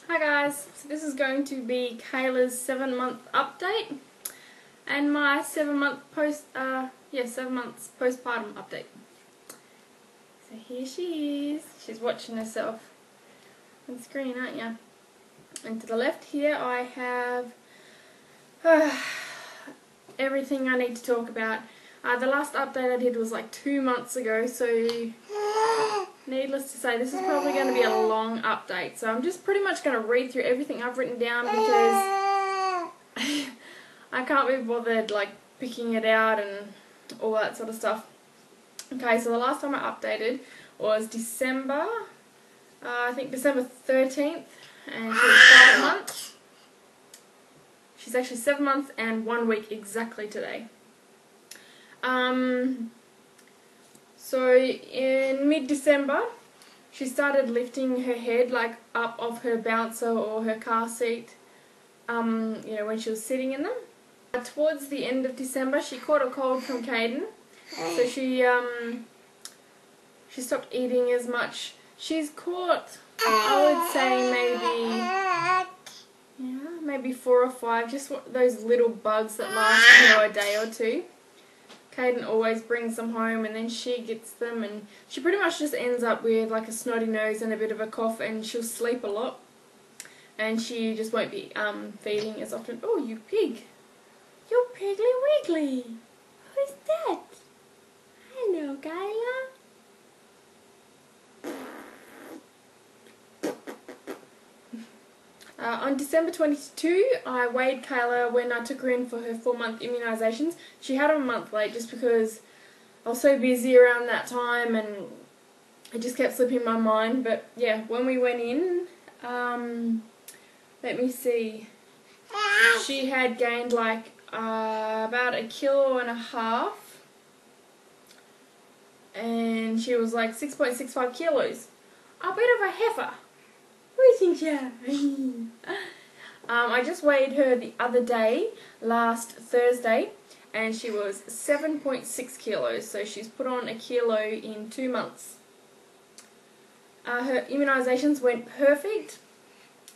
Hi guys, so this is going to be Kayla's 7-month update and my 7 months postpartum update. So here she is. She's watching herself on screen, aren't you? And to the left here I have everything I need to talk about. The last update I did was like 2 months ago, so needless to say this is probably going to be a long update. So I'm just pretty much going to read through everything I've written down because I can't be bothered like picking it out and all that sort of stuff. Okay, so the last time I updated was December, I think December 13th, and she was 5 months. She's actually 7 months and 1 week exactly today. So in mid-December, she started lifting her head like up off her bouncer or her car seat, when she was sitting in them. Towards the end of December, she caught a cold from Caden, so she stopped eating as much. She's caught, I would say maybe 4 or 5, just those little bugs that last a day or two. Caden always brings them home and then she gets them, and she pretty much just ends up with like a snotty nose and a bit of a cough, and she'll sleep a lot and she just won't be feeding as often. Oh, you pig! You're Piggly Wiggly! Who's that? Hello, Kayla. On December 22, I weighed Kayla when I took her in for her 4-month immunisations. She had them a month late just because I was so busy around that time and it just kept slipping my mind. But yeah, when we went in, let me see, she had gained like about 1.5 kilos, and she was like 6.65 kilos. A bit of a heifer. What do you think, yeah? I just weighed her the other day, last Thursday, and she was 7.6 kilos, so she's put on 1 kilo in 2 months. Her immunisations went perfect.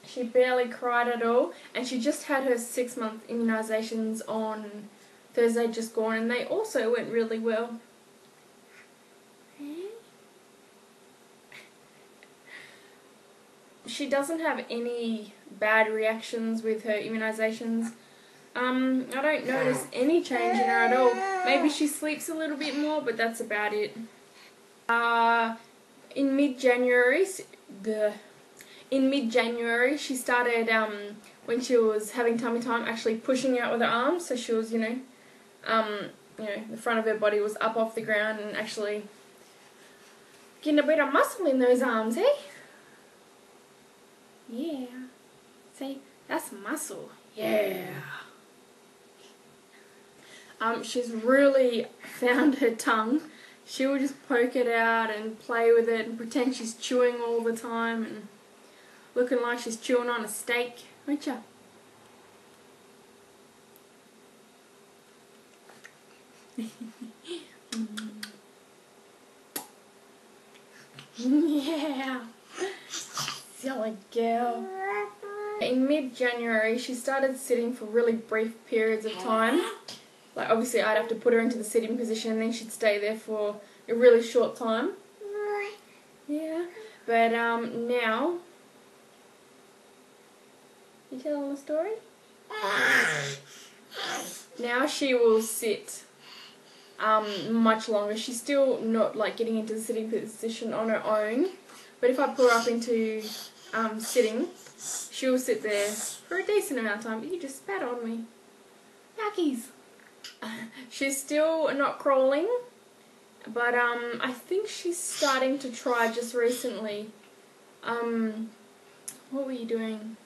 She barely cried at all, and she just had her 6-month immunisations on Thursday just gone, and they also went really well. She doesn't have any bad reactions with her immunisations. I don't notice any change in her at all. Maybe she sleeps a little bit more, but that's about it. In mid-January, she started, when she was having tummy time, actually pushing out with her arms. So she was, the front of her body was up off the ground and actually getting a bit of muscle in those arms, eh? Yeah. See, that's muscle. Yeah. She's really found her tongue. She will just poke it out and play with it and pretend she's chewing all the time and looking like she's chewing on a steak, won't ya? Yeah. Silly girl. In mid-January, she started sitting for really brief periods of time. Like, obviously, I'd have to put her into the sitting position and then she'd stay there for a really short time. Yeah. But, now... You telling the story? Now she will sit much longer. She's still not, like, getting into the sitting position on her own. But if I put her up into sitting, she'll sit there for a decent amount of time. You just spat on me. Yuckies. She's still not crawling, but I think she's starting to try just recently. What were you doing?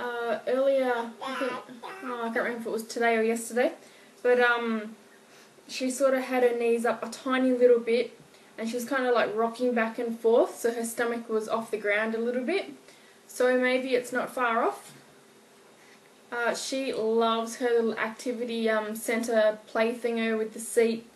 Earlier, I think, I can't remember if it was today or yesterday, but she sort of had her knees up a tiny little bit, and she was kind of like rocking back and forth, so her stomach was off the ground a little bit. So maybe it's not far off. She loves her little activity centre play thingo with the seat.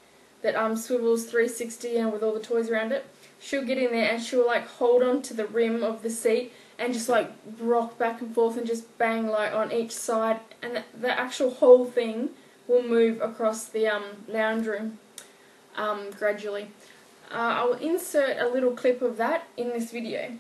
that swivels 360 and with all the toys around it. She'll get in there and she'll like hold on to the rim of the seat and just like rock back and forth and just bang like on each side, and the actual whole thing will move across the lounge room gradually. I'll insert a little clip of that in this video.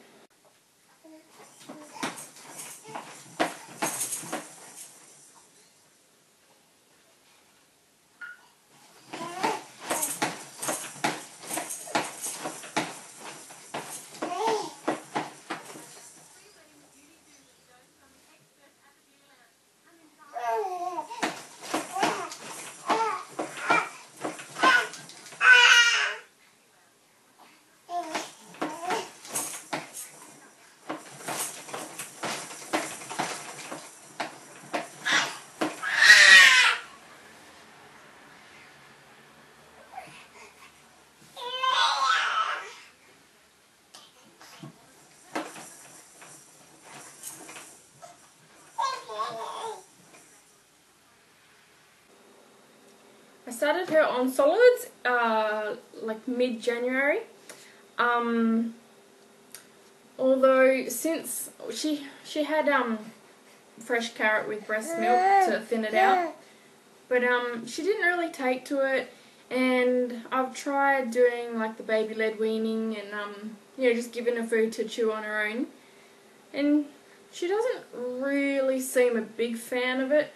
I started her on solids like mid-January, although since she had fresh carrot with breast milk to thin it out, but she didn't really take to it, and I've tried doing like the baby-led weaning and you know, just giving her food to chew on her own, and she doesn't really seem a big fan of it.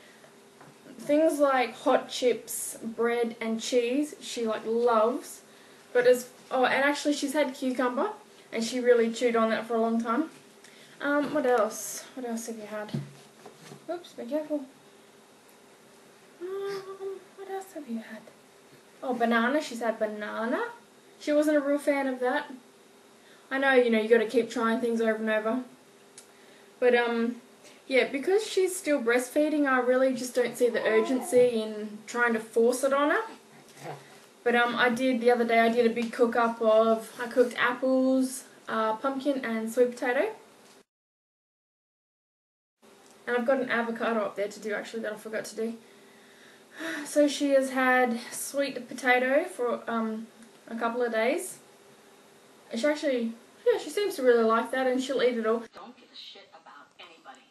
Things like hot chips, bread and cheese she like loves, but and actually she's had cucumber and she really chewed on that for a long time. What else have you had? Oops, be careful. What else have you had? Oh, banana. She's had banana. She wasn't a real fan of that. I know, you know, you got to keep trying things over and over, but yeah, because she's still breastfeeding, I really just don't see the urgency in trying to force it on her. But the other day I did a big cook-up of, I cooked apples, pumpkin and sweet potato. And I've got an avocado up there to do actually that I forgot to do. So she has had sweet potato for a couple of days. She actually, yeah, she seems to really like that and she'll eat it all. Don't give a shit about anybody.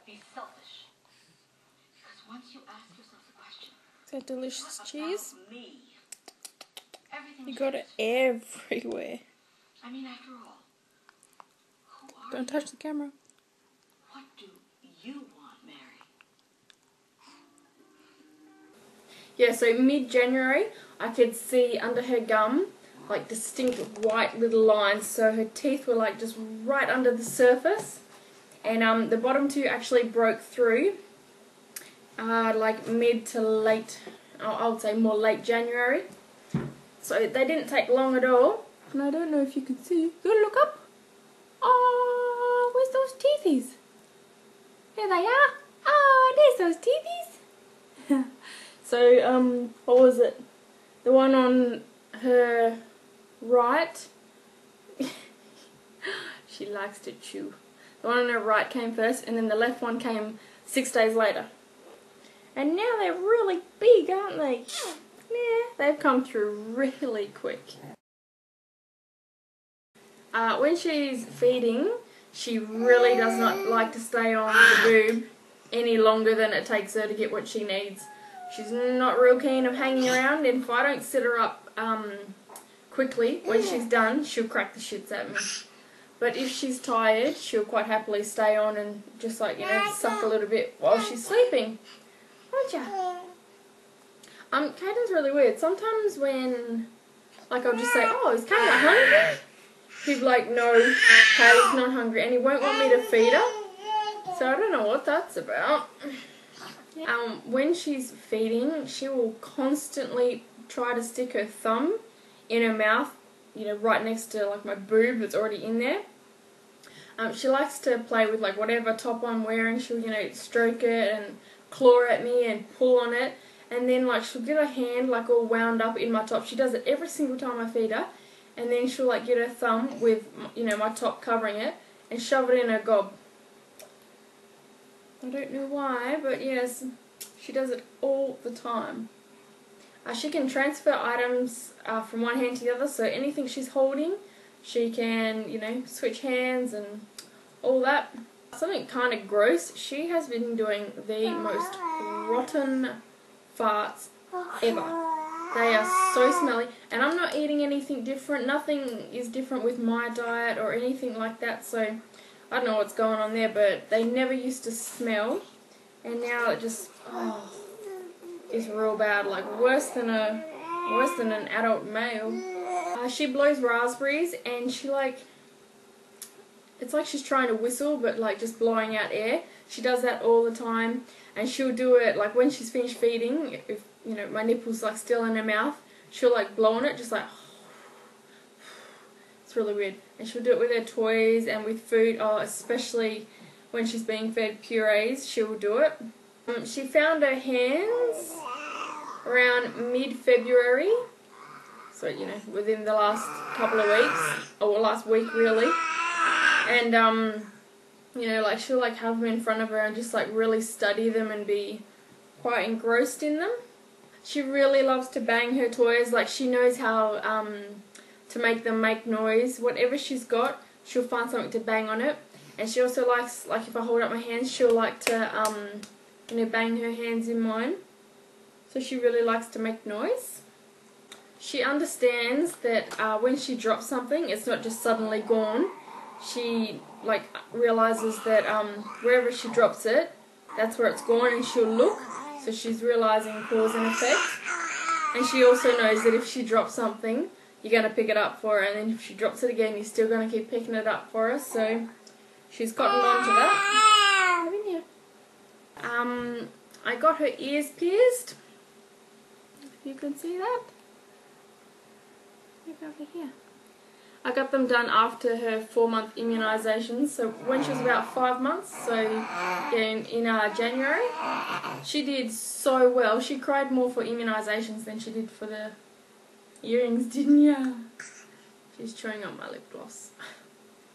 Be selfish. Because once you ask yourself the question, Is that delicious cheese? me? You got it everywhere. I mean, after all, who are Don't touch the camera. What do you want, Mary? Yeah, so mid-January, I could see under her gum like distinct white little lines, so her teeth were like just right under the surface, and the bottom two actually broke through like mid to late, I would say more late January, so they didn't take long at all. And I don't know if you can see, you gotta look up. Oh, where's those teethies? There they are. Oh, there's those teethies. So what was it, the one on her right, she likes to chew. The one on her right came first, and then the left one came 6 days later. And now they're really big, aren't they? Yeah, they've come through really quick. When she's feeding, she really does not like to stay on the boob any longer than it takes her to get what she needs. She's not real keen of hanging around, and if I don't sit her up quickly when she's done, she'll crack the shits at me. But if she's tired, she'll quite happily stay on and just like, you know, suck a little bit while she's sleeping. Won't ya? Caden's really weird. Sometimes when, like, I'll just say, oh, is Caden not hungry? He'd be like, no, Caden's not hungry, and he won't want me to feed her. So I don't know what that's about. When she's feeding, she will constantly try to stick her thumb in her mouth, you know, right next to like my boob that's already in there. She likes to play with like whatever top I'm wearing. She'll, you know, stroke it and claw at me and pull on it, and then like she'll get her hand like all wound up in my top. She does it every single time I feed her, and then she'll like get her thumb with, you know, my top covering it and shove it in her gob. I don't know why, but yes, she does it all the time. She can transfer items from one hand to the other, so anything she's holding, she can, you know, switch hands and all that. Something kind of gross, she has been doing the most rotten farts ever. They are so smelly, and I'm not eating anything different. Nothing is different with my diet or anything like that, so I don't know what's going on there, but they never used to smell, and now it just is real bad, like worse than an adult male. She blows raspberries, and she it's like she's trying to whistle, but like just blowing out air. She does that all the time, and she'll do it like when she's finished feeding. If you know my nipple's like still in her mouth, she'll like blow on it, just like it's really weird. And she'll do it with her toys and with food. Oh, especially when she's being fed purees, she'll do it. She found her hands around mid-February, so you know within the last couple of weeks, or last week really. And you know, like she'll like have them in front of her and just like really study them and be quite engrossed in them. She really loves to bang her toys. Like she knows how to make them make noise. Whatever she's got, she'll find something to bang on it. And she also likes, like if I hold up my hands, she'll like to you know, bang her hands in mine. So she really likes to make noise. She understands that when she drops something, it's not just suddenly gone. She like realizes that wherever she drops it, that's where it's gone, and she'll look. So she's realizing cause and effect. And she also knows that if she drops something, you're going to pick it up for her, and then if she drops it again, you're still going to keep picking it up for her. So she's gotten on to that. Come in here. I got her ears pierced. If you can see that. Look over here. I got them done after her 4-month immunisations, so when she was about 5 months, so in January. She did so well. She cried more for immunisations than she did for the earrings, didn't ya? She's chewing on my lip gloss.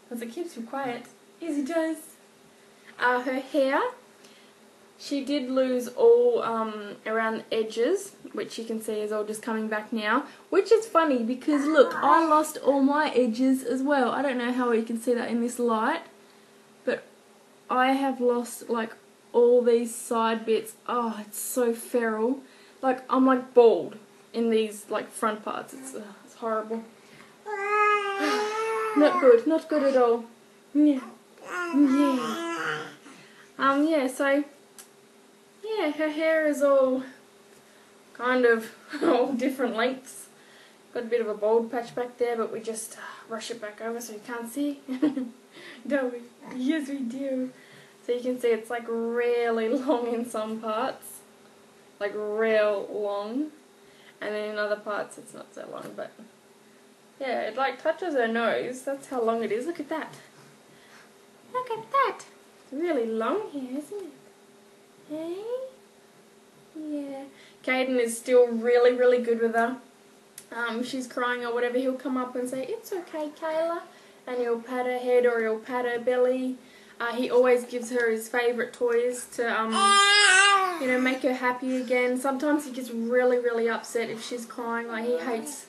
Because it keeps me quiet. Yes, it does. Her hair, she did lose all around the edges, which you can see is all just coming back now. Which is funny because look, I lost all my edges as well. I don't know how you can see that in this light, but I have lost like all these side bits. Oh, it's so feral. Like I'm like bald in these like front parts. It's horrible. Not good. Not good at all. Yeah. Yeah. Yeah. So. Yeah, her hair is all kind of all different lengths. Got a bit of a bald patch back there, but we just brush it back over so you can't see. Don't we? Yes, we do. So you can see it's like really long in some parts. Like real long. And then in other parts it's not so long, but yeah, it like touches her nose. That's how long it is. Look at that. Look at that. It's really long here, isn't it? Hey? Yeah. Caden is still really, really good with her. If she's crying or whatever, he'll come up and say, "It's okay, Kayla." And he'll pat her head or he'll pat her belly. He always gives her his favourite toys to, you know, make her happy again. Sometimes he gets really, really upset if she's crying. Like, he hates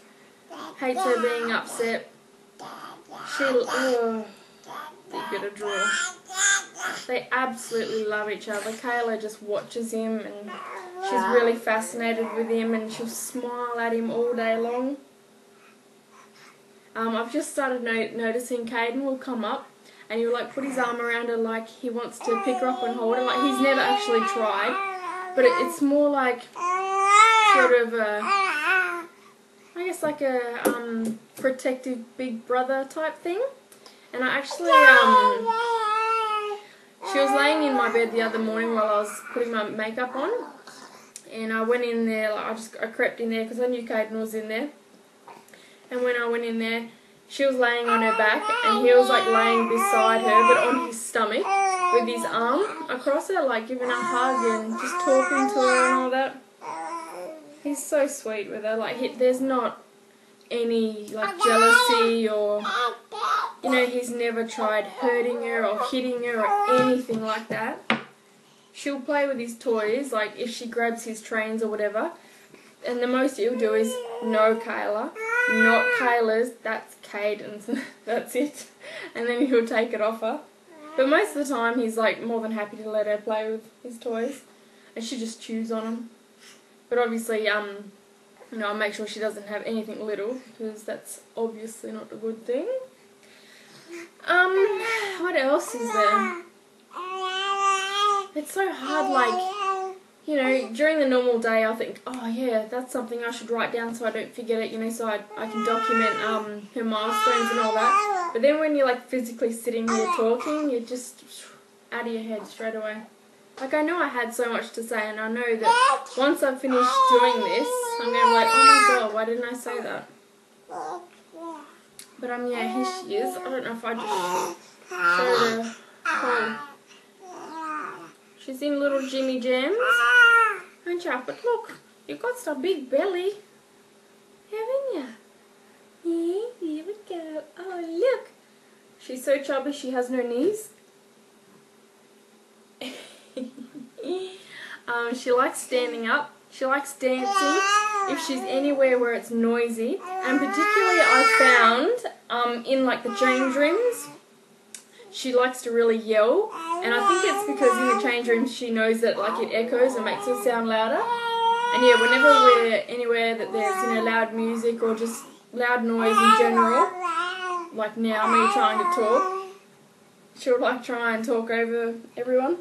her being upset. You get a draw. They absolutely love each other. Kayla just watches him and she's really fascinated with him, and she'll smile at him all day long. I've just started noticing Caden will come up and he'll like put his arm around her like he wants to pick her up and hold her. Like he's never actually tried, but it's more like sort of a, I guess like a protective big brother type thing. And I actually she was laying in my bed the other morning while I was putting my makeup on, and I went in there, like I crept in there because I knew Caden was in there. And when I went in there, she was laying on her back and he was like laying beside her but on his stomach with his arm across her, like giving her a hug and just talking to her and all that. He's so sweet with her. Like there's not any like jealousy or, you know, he's never tried hurting her or hitting her or anything like that. She'll play with his toys, like if she grabs his trains or whatever, And the most he'll do is, no Kayla, not Kayla's, that's Caden's, that's it. And then he'll take it off her. But most of the time he's like more than happy to let her play with his toys. And she just chews on them. But obviously, I make sure she doesn't have anything little, because that's obviously not a good thing. What else is there? It's so hard, like, during the normal day I think, oh yeah, that's something I should write down so I don't forget it, so I can document her milestones and all that. But then when you're like physically sitting here talking, you're just out of your head straight away. Like, I know I had so much to say, and I know that once I've finished doing this, I'm going to be like, oh my god, why didn't I say that? But yeah, here she is. I don't know if I just showed her. Oh. She's in little Jimmy Jams. Aren't you? But look, you've got a big belly, haven't you? Yeah, here we go. Oh, look. She's so chubby she has no knees. She likes standing up. She likes dancing if she's anywhere where it's noisy. And particularly I found in like the change rooms, she likes to really yell. And I think it's because in the change rooms she knows that like it echoes and makes her sound louder. And yeah, whenever we're anywhere that there's loud music or just loud noise in general, like now me trying to talk, she'll like try and talk over everyone.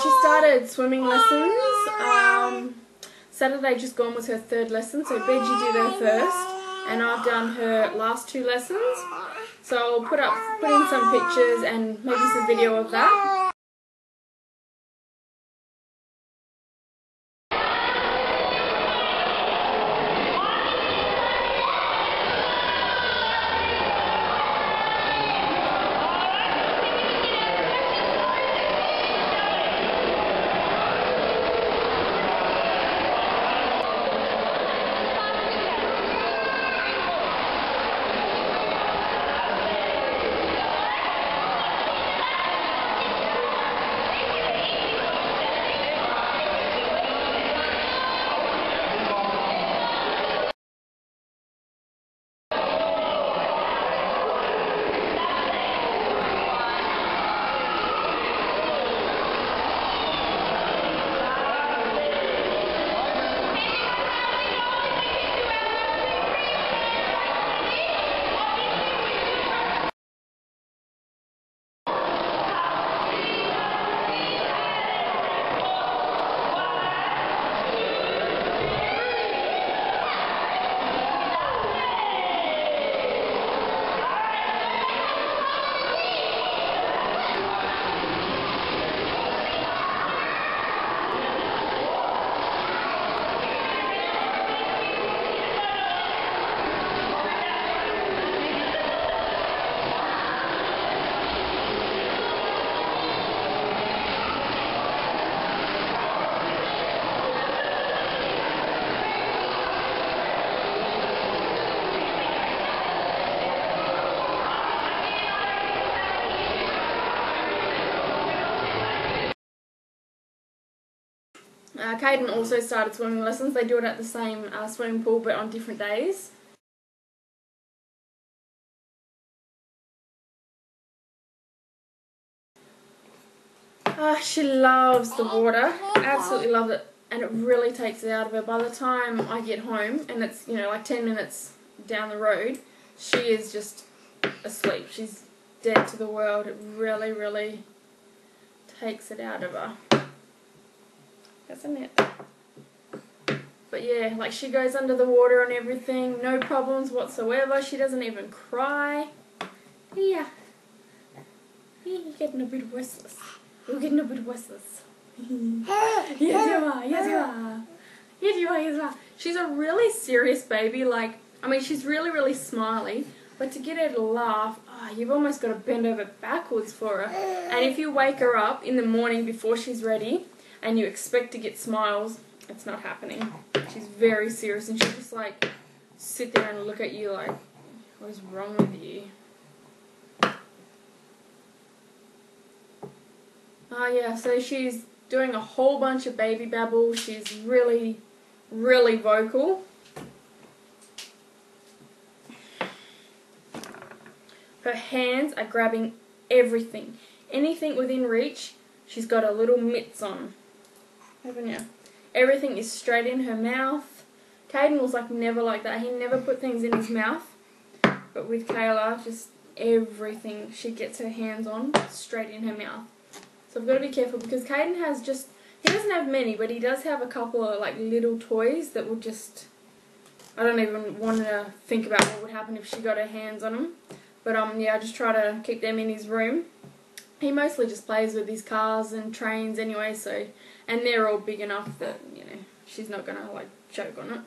She started swimming lessons. Saturday just gone was her third lesson, so Benji did her first, and I've done her last 2 lessons. So I'll put in some pictures and maybe some video of that. Caden also started swimming lessons. They do it at the same swimming pool but on different days. She loves the water, absolutely loves it, and it really takes it out of her. By the time I get home, and it's like 10 minutes down the road, she is just asleep. She's dead to the world. It really, really takes it out of her. Isn't it? But yeah, like she goes under the water and everything, no problems whatsoever. She doesn't even cry. Yeah. You're getting a bit restless. You're getting a bit restless. Yes you are, yes you are. Yes you are, yes you are. She's a really serious baby, she's really, really smiley. But to get her to laugh, you've almost got to bend over backwards for her. And if you wake her up in the morning before she's ready, and you expect to get smiles, it's not happening. She's very serious, and she'll just sit there and look at you like, what is wrong with you? Yeah, so she's doing a whole bunch of baby babble. She's really really vocal. Her hands are grabbing everything. Anything within reach, she's got a little mitts on. Haven't you? Everything is straight in her mouth. Caden was like never like that. He never put things in his mouth. But with Kayla, just everything she gets her hands on, straight in her mouth. So I've got to be careful because Caden has just, he doesn't have many, but he does have a couple of like little toys that would just, I don't even want to think about what would happen if she got her hands on them. But yeah, I just try to keep them in his room. He mostly just plays with his cars and trains anyway, so, and they're all big enough that, you know, she's not going to like choke on it.